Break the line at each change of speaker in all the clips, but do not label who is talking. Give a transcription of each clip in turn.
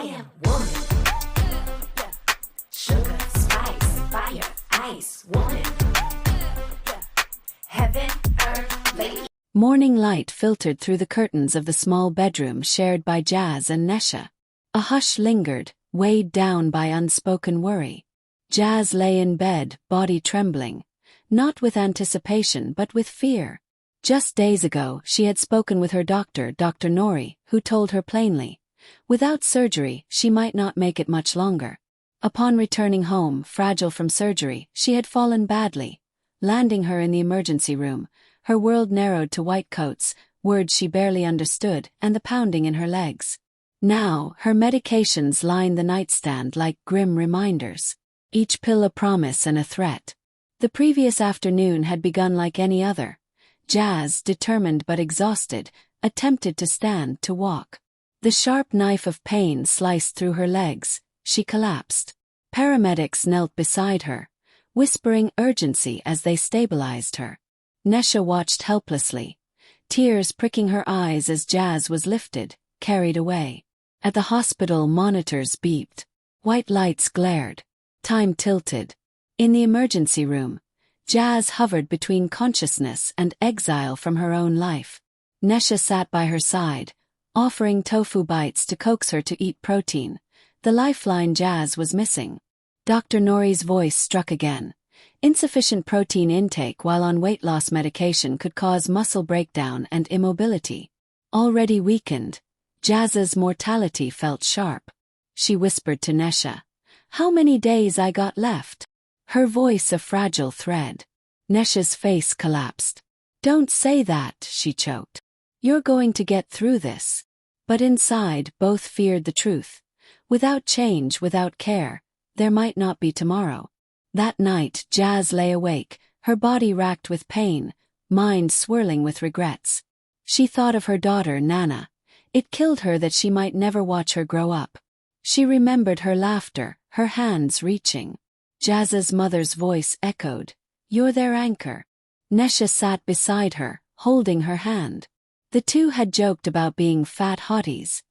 am woman. Sugar, spice, fire, ice, woman. Heaven, earth, lady.
Morning light filtered through the curtains of the small bedroom shared by Jazz and Nesha. A hush lingered, weighed down by unspoken worry. Jazz lay in bed, body trembling, not with anticipation but with fear. Just days ago, she had spoken with her doctor, Dr. Nori, who told her plainly, without surgery, she might not make it much longer. Upon returning home, fragile from surgery, she had fallen badly, landing her in the emergency room, her world narrowed to white coats, words she barely understood, and the pounding in her legs. Now, her medications lined the nightstand like grim reminders, each pill a promise and a threat. The previous afternoon had begun like any other. Jazz, determined but exhausted, attempted to stand, to walk. The sharp knife of pain sliced through her legs. She collapsed. Paramedics knelt beside her, whispering urgency as they stabilized her. Nesha watched helplessly, tears pricking her eyes as Jazz was lifted, carried away. At the hospital, monitors beeped. White lights glared. Time tilted. In the emergency room, Jazz hovered between consciousness and exile from her own life. Nesha sat by her side, offering tofu bites to coax her to eat protein, the lifeline Jazz was missing. Dr. Nori's voice struck again. Insufficient protein intake while on weight loss medication could cause muscle breakdown and immobility. Already weakened, Jazz's mortality felt sharp. She whispered to Nesha, "How many days I got left?" Her voice a fragile thread. Nesha's face collapsed. "Don't say that," she choked. "You're going to get through this." But inside, both feared the truth. Without change, without care, there might not be tomorrow. That night, Jazz lay awake, her body racked with pain, mind swirling with regrets. She thought of her daughter, Nana. It killed her that she might never watch her grow up. She remembered her laughter, her hands reaching. Jazz's mother's voice echoed, "You're their anchor." Nesha sat beside her, holding her hand. The two had joked about being fat hotties.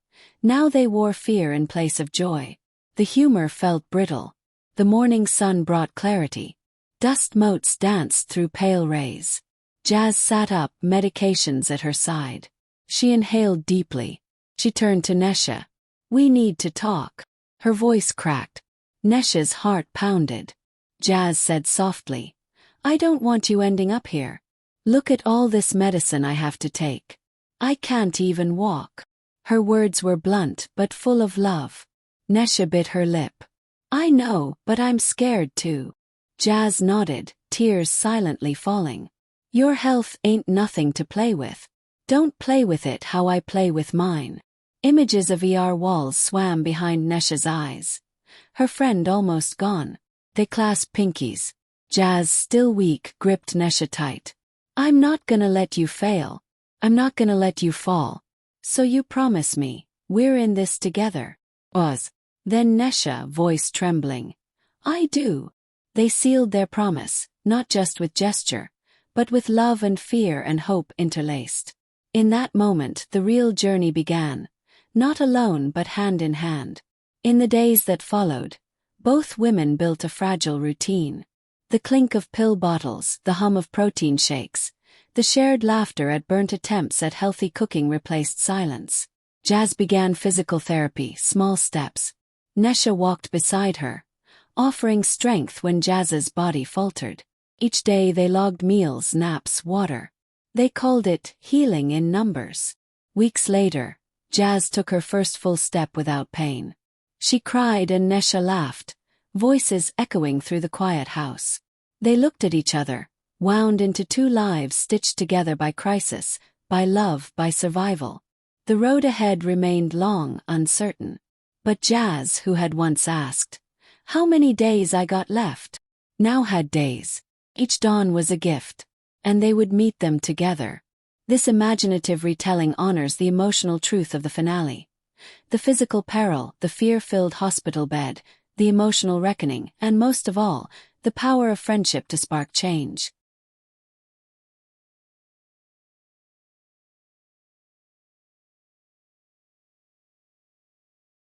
Now they wore fear in place of joy. The humor felt brittle. The morning sun brought clarity. Dust motes danced through pale rays. Jazz sat up, medications at her side. She inhaled deeply. She turned to Nesha. "We need to talk." Her voice cracked. Nesha's heart pounded. Jazz said softly, "I don't want you ending up here. Look at all this medicine I have to take. I can't even walk." Her words were blunt but full of love. Nesha bit her lip. "I know, but I'm scared too." Jazz nodded, tears silently falling. "Your health ain't nothing to play with. Don't play with it how I play with mine." Images of ER walls swam behind Nesha's eyes. Her friend almost gone. They clasped pinkies. Jazz, still weak, gripped Nesha tight. "I'm not gonna let you fail. I'm not gonna let you fall. So you promise me, we're in this together." Oz. Then Nesha, voice trembling. "I do." They sealed their promise, not just with gesture, but with love and fear and hope interlaced. In that moment, the real journey began. Not alone but hand in hand. In the days that followed, both women built a fragile routine. The clink of pill bottles, the hum of protein shakes, the shared laughter at burnt attempts at healthy cooking replaced silence. Jazz began physical therapy, small steps. Nesha walked beside her, offering strength when Jazz's body faltered. Each day they logged meals, naps, water. They called it healing in numbers. Weeks later, Jazz took her first full step without pain. She cried and Nesha laughed, voices echoing through the quiet house. They looked at each other, wound into two lives stitched together by crisis, by love, by survival. The road ahead remained long, uncertain. But Jazz, who had once asked, "How many days I got left?" now had days. Each dawn was a gift. And they would meet them together. This imaginative retelling honors the emotional truth of the finale. The physical peril, the fear-filled hospital bed, the emotional reckoning, and most of all, the power of friendship to spark change.